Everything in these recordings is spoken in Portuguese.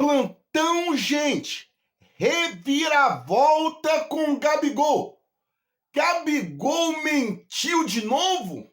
Plantão, gente! Reviravolta com Gabigol! Gabigol mentiu de novo?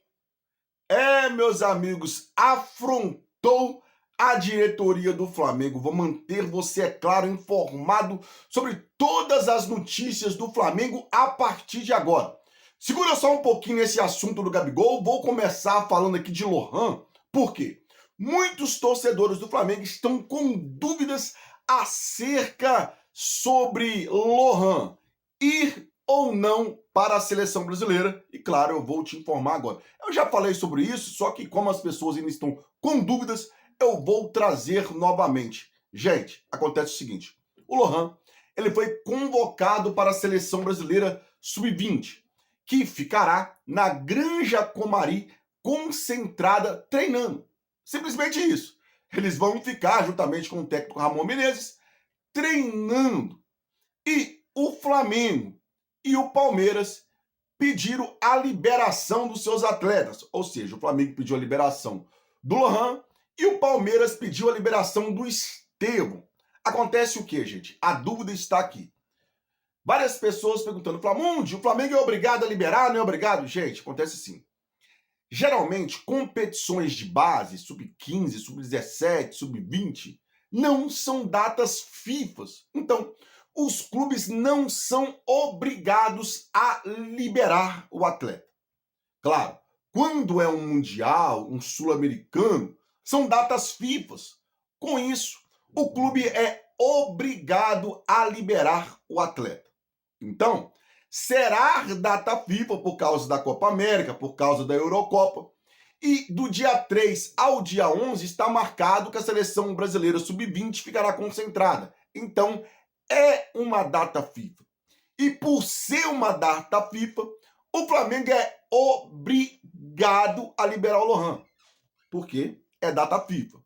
Meus amigos, afrontou a diretoria do Flamengo. Vou manter você, é claro, informado sobre todas as notícias do Flamengo a partir de agora. Segura só um pouquinho esse assunto do Gabigol. Vou começar falando aqui de Lohan. Por quê? Muitos torcedores do Flamengo estão com dúvidas acerca sobre Lohan ir ou não para a seleção brasileira. E claro, eu vou te informar agora. Eu já falei sobre isso, só que como as pessoas ainda estão com dúvidas, eu vou trazer novamente. Gente, acontece o seguinte. O Lohan, ele foi convocado para a seleção brasileira sub-20, que ficará na Granja Comari concentrada treinando. Simplesmente isso. Eles vão ficar, juntamente com o técnico Ramon Menezes, treinando. E o Flamengo e o Palmeiras pediram a liberação dos seus atletas. Ou seja, o Flamengo pediu a liberação do Lohan e o Palmeiras pediu a liberação do Estevão. Acontece o quê, gente? A dúvida está aqui. Várias pessoas perguntando, Flamundi, o Flamengo é obrigado a liberar, não é obrigado? Gente, acontece assim. Geralmente, competições de base, sub-15, sub-17, sub-20, não são datas FIFA. Então, os clubes não são obrigados a liberar o atleta. Claro, quando é um mundial, um sul-americano, são datas FIFA. Com isso, o clube é obrigado a liberar o atleta. Então, será data FIFA por causa da Copa América, por causa da Eurocopa. E do dia 3 ao dia 11 está marcado que a seleção brasileira sub-20 ficará concentrada. Então, é uma data FIFA. E por ser uma data FIFA, o Flamengo é obrigado a liberar o Lohan. Porque é data FIFA.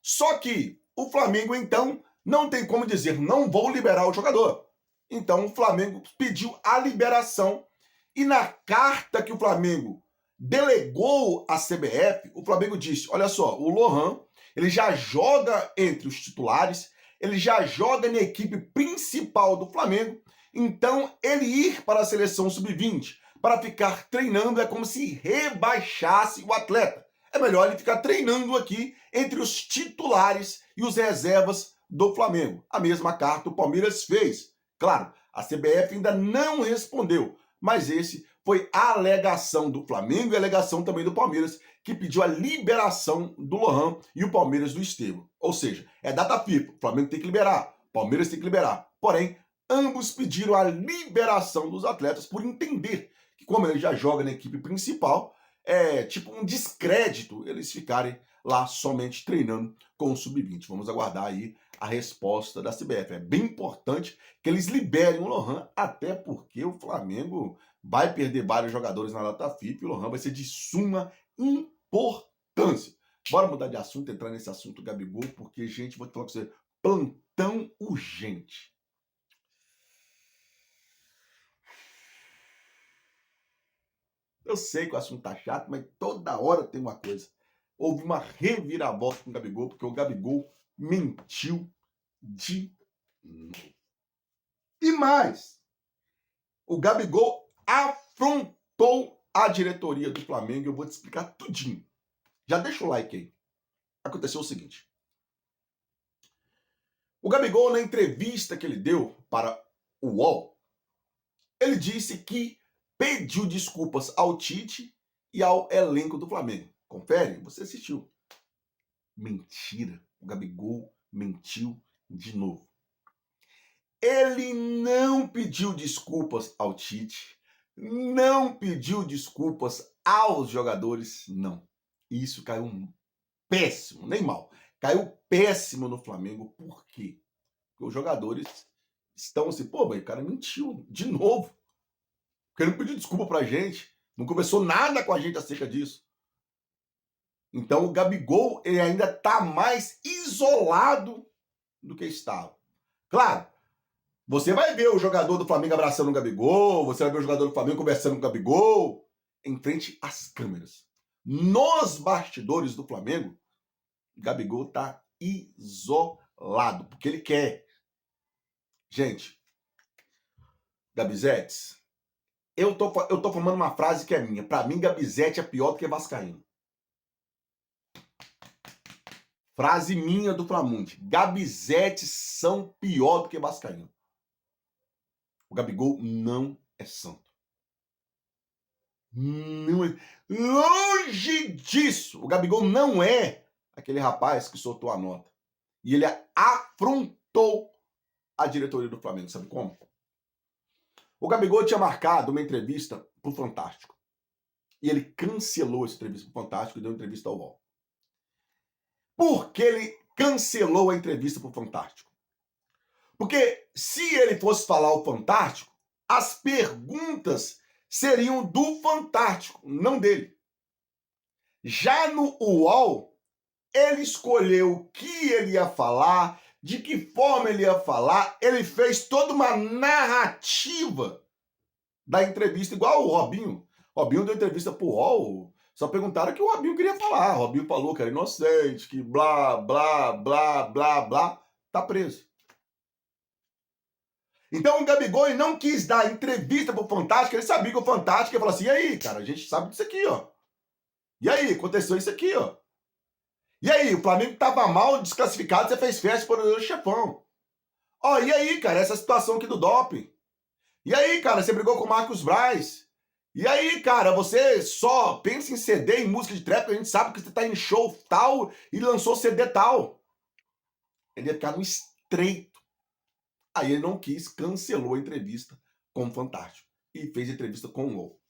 Só que o Flamengo, então, não tem como dizer, não vou liberar o jogador. Então, o Flamengo pediu a liberação e na carta que o Flamengo delegou à CBF, o Flamengo disse, olha só, o Lohan, ele já joga entre os titulares, ele já joga na equipe principal do Flamengo, então ele ir para a seleção sub-20 para ficar treinando é como se rebaixasse o atleta. É melhor ele ficar treinando aqui entre os titulares e os reservas do Flamengo. A mesma carta o Palmeiras fez. Claro, a CBF ainda não respondeu, mas esse foi a alegação do Flamengo e a alegação também do Palmeiras, que pediu a liberação do Lohan e o Palmeiras do Estevão. Ou seja, é data FIFA, o Flamengo tem que liberar, o Palmeiras tem que liberar. Porém, ambos pediram a liberação dos atletas por entender que como ele já joga na equipe principal, é tipo um descrédito eles ficarem lá somente treinando com o sub-20. Vamos aguardar aí a resposta da CBF. É bem importante que eles liberem o Lohan, até porque o Flamengo vai perder vários jogadores na data FIFA e o Lohan vai ser de suma importância. Bora mudar de assunto, entrar nesse assunto Gabigol, porque, gente, vou te falar com você, plantão urgente. Eu sei que o assunto tá chato, mas toda hora tem uma coisa. Houve uma reviravolta com o Gabigol, porque o Gabigol mentiu de novo. E mais, o Gabigol afrontou a diretoria do Flamengo. Eu vou te explicar tudinho. Já deixa o like aí. Aconteceu o seguinte. O Gabigol, na entrevista que ele deu para o UOL, ele disse que pediu desculpas ao Tite e ao elenco do Flamengo. Confere, você assistiu. Mentira. O Gabigol mentiu de novo. Ele não pediu desculpas ao Tite, não pediu desculpas aos jogadores, não. Isso caiu péssimo, nem mal. Caiu péssimo no Flamengo. Por quê? Porque os jogadores estão assim, pô, mas o cara mentiu de novo. Porque ele não pediu desculpa pra gente. Não conversou nada com a gente acerca disso. Então o Gabigol ele ainda está mais isolado do que estava. Claro, você vai ver o jogador do Flamengo abraçando o Gabigol, você vai ver o jogador do Flamengo conversando com o Gabigol em frente às câmeras. Nos bastidores do Flamengo, o Gabigol está isolado. lado, porque ele quer. Gente, Gabizetes, eu tô formando uma frase que é minha. Pra mim, Gabizete é pior do que vascaíno. Frase minha do Flamunde. Gabizetes são pior do que vascaíno. O Gabigol não é santo. Não é. Longe disso. O Gabigol não é aquele rapaz que soltou a nota. E ele afrontou a diretoria do Flamengo. Sabe como? O Gabigol tinha marcado uma entrevista pro Fantástico. E ele cancelou essa entrevista pro Fantástico e deu entrevista ao UOL. Por que ele cancelou a entrevista pro Fantástico? Porque se ele fosse falar o Fantástico, as perguntas seriam do Fantástico, não dele. Já no UOL, ele escolheu o que ele ia falar, de que forma ele ia falar, ele fez toda uma narrativa da entrevista, igual o Robinho. Robinho deu entrevista pro UOL, só perguntaram o que o Robinho queria falar. O Robinho falou que era inocente, que blá, blá, blá, blá, blá, tá preso. Então o Gabigol não quis dar entrevista pro Fantástico, ele sabia que o Fantástico ia falar assim, e aí, cara, a gente sabe disso aqui, ó. E aí, aconteceu isso aqui, ó. E aí, o Flamengo tava mal, desclassificado, você fez festa para o chefão. Ó, e aí, cara, essa situação aqui do doping. E aí, cara, você brigou com o Marcos Braz. E aí, cara, você só pensa em CD, em música de trap, porque a gente sabe que você tá em show tal e lançou CD tal. Ele ia ficar no estreito. Aí ele não quis, cancelou a entrevista com o Fantástico e fez entrevista com o UOL.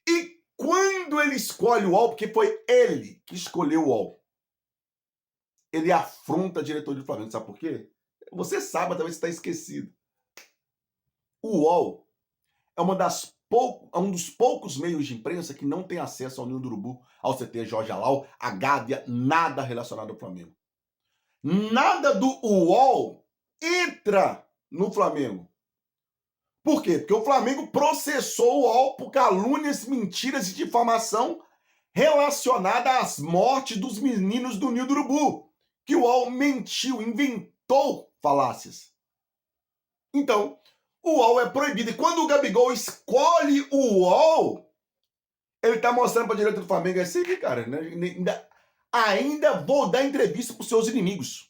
E quando ele escolhe o UOL, porque foi ele que escolheu o UOL, ele afronta a diretoria do Flamengo. Sabe por quê? Você sabe, talvez você está esquecido. O UOL é um dos poucos meios de imprensa que não tem acesso ao Ninho do Urubu, ao CT Jorge Alau, a Gávea, nada relacionado ao Flamengo. Nada do UOL entra no Flamengo. Por quê? Porque o Flamengo processou o UOL por calúnias, mentiras e difamação relacionada às mortes dos meninos do Ninho do Urubu. Que o UOL mentiu, inventou falácias. Então, o UOL é proibido. E quando o Gabigol escolhe o UOL, ele tá mostrando pra direita do Flamengo assim, cara, né? Ainda vou dar entrevista pros seus inimigos.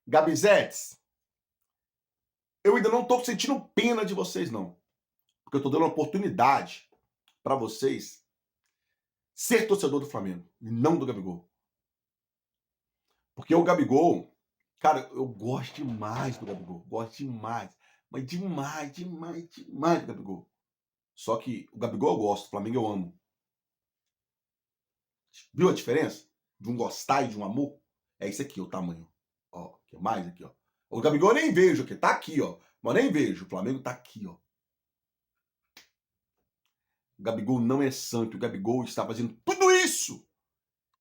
Gabizetes, eu ainda não tô sentindo pena de vocês, não. Porque eu tô dando uma oportunidade para vocês ser torcedor do Flamengo, e não do Gabigol. Porque o Gabigol, cara, eu gosto demais do Gabigol. Gosto demais. Mas demais, demais, demais do Gabigol. Só que o Gabigol eu gosto, o Flamengo eu amo. Viu a diferença? De um gostar e de um amor? É isso aqui, o tamanho. Ó, que mais aqui, ó. O Gabigol eu nem vejo aqui, tá aqui, ó. Mas eu nem vejo, o Flamengo tá aqui, ó. O Gabigol não é santo, o Gabigol está fazendo tudo isso.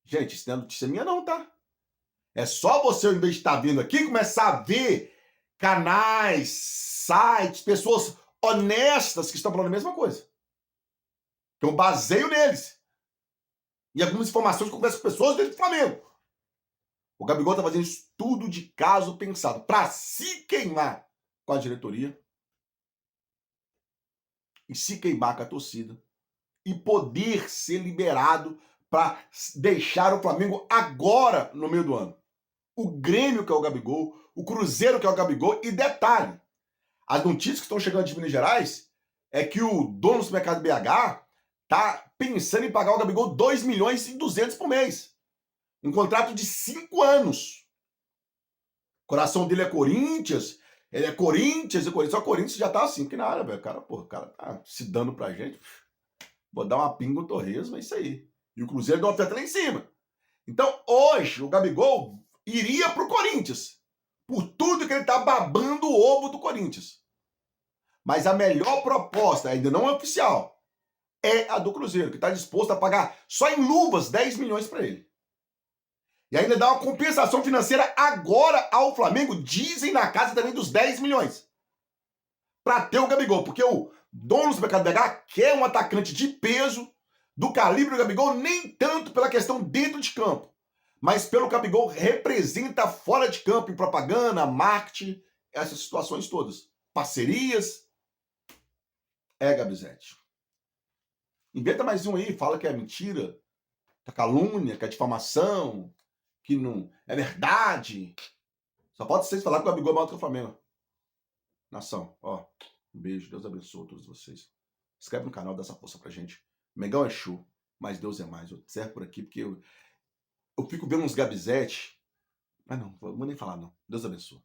Gente, isso não é notícia minha não, tá? É só você, em vez de estar vendo aqui, começar a ver canais, sites, pessoas honestas que estão falando a mesma coisa. Que eu baseio neles. E algumas informações que eu converso com pessoas dentro do Flamengo. O Gabigol está fazendo estudo de caso pensado para se queimar com a diretoria e se queimar com a torcida e poder ser liberado para deixar o Flamengo agora no meio do ano. O Grêmio, que é o Gabigol, o Cruzeiro, que é o Gabigol, e detalhe, as notícias que estão chegando de Minas Gerais é que o dono do mercado BH tá pensando em pagar o Gabigol 2 milhões e 200 por mês. Um contrato de 5 anos. O coração dele é Corinthians, ele é Corinthians, só o Corinthians já tá assim, que nada, velho. O cara tá se dando pra gente. Vou dar uma pinga no torresmo, é isso aí. E o Cruzeiro deu uma oferta lá em cima. Então, hoje, o Gabigol iria pro Corinthians. Por tudo que ele tá babando o ovo do Corinthians. Mas a melhor proposta, ainda não é oficial, é a do Cruzeiro, que está disposto a pagar só em luvas 10 milhões para ele. E ainda dá uma compensação financeira agora ao Flamengo, dizem na casa também dos 10 milhões. Para ter o Gabigol, porque o dono do mercado BH quer um atacante de peso, do calibre do Gabigol, nem tanto pela questão dentro de campo, Mas pelo que o Gabigol representa fora de campo, em propaganda, marketing, essas situações todas. Parcerias. Gabizete. Inventa mais um aí, fala que é mentira, que é calúnia, que é difamação, que não é verdade. Só pode ser falar que o Gabigol é maior que o Flamengo. Nação, ó, um beijo, Deus abençoe a todos vocês. Se inscreve no canal, dá essa força pra gente. Mengão é show, mas Deus é mais. Eu encerro por aqui porque eu fico vendo uns Gabizete. Mas não, vou nem falar não. Deus abençoe.